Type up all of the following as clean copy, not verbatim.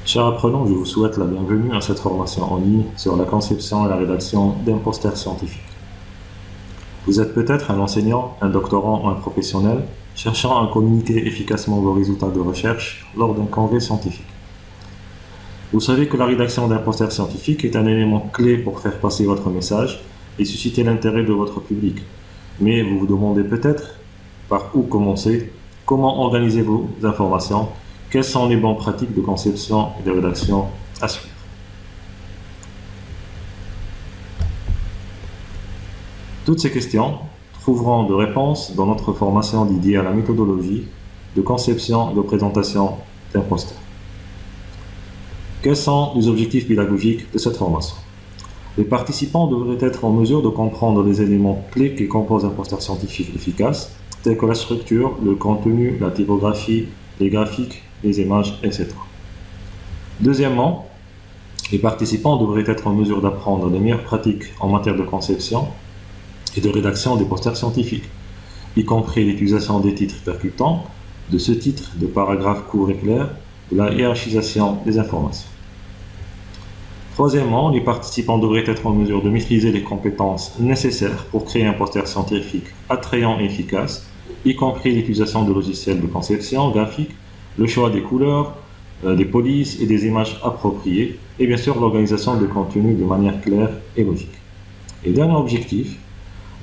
Chers apprenants, je vous souhaite la bienvenue à cette formation en ligne sur la conception et la rédaction d'un poster scientifique. Vous êtes peut-être un enseignant, un doctorant ou un professionnel cherchant à communiquer efficacement vos résultats de recherche lors d'un congrès scientifique. Vous savez que la rédaction d'un poster scientifique est un élément clé pour faire passer votre message et susciter l'intérêt de votre public. Mais vous vous demandez peut-être par où commencer, comment organiser vos informations, quelles sont les bonnes pratiques de conception et de rédaction à suivre. Toutes ces questions trouveront de réponses dans notre formation dédiée à la méthodologie de conception et de présentation d'un poster. Quels sont les objectifs pédagogiques de cette formation? Les participants devraient être en mesure de comprendre les éléments clés qui composent un poster scientifique efficace, tels que la structure, le contenu, la typographie, les graphiques, les images, etc. Deuxièmement, les participants devraient être en mesure d'apprendre les meilleures pratiques en matière de conception et de rédaction des posters scientifiques, y compris l'utilisation des titres percutants, de sous-titres, de paragraphes courts et clairs, de la hiérarchisation des informations. Troisièmement, les participants devraient être en mesure de maîtriser les compétences nécessaires pour créer un poster scientifique attrayant et efficace, y compris l'utilisation de logiciels de conception graphique, le choix des couleurs, des polices et des images appropriées, et bien sûr l'organisation de contenu de manière claire et logique. Et dernier objectif,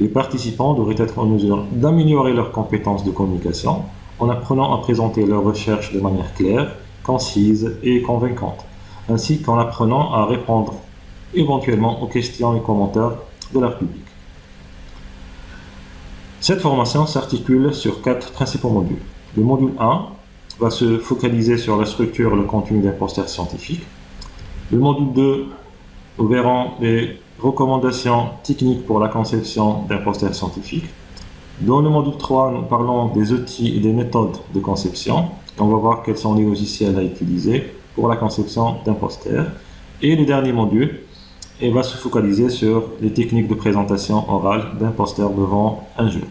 les participants devraient être en mesure d'améliorer leurs compétences de communication en apprenant à présenter leurs recherches de manière claire, concise et convaincante, ainsi qu'en apprenant à répondre éventuellement aux questions et commentaires de leur public. Cette formation s'articule sur 4 principaux modules. Le module 1 va se focaliser sur la structure et le contenu d'un poster scientifique. Le module 2, nous verrons les recommandations techniques pour la conception d'un poster scientifique. Dans le module 3, nous parlons des outils et des méthodes de conception. On va voir quels sont les logiciels à utiliser pour la conception d'un poster. Et le dernier module va se focaliser sur les techniques de présentation orale d'un poster devant un jury.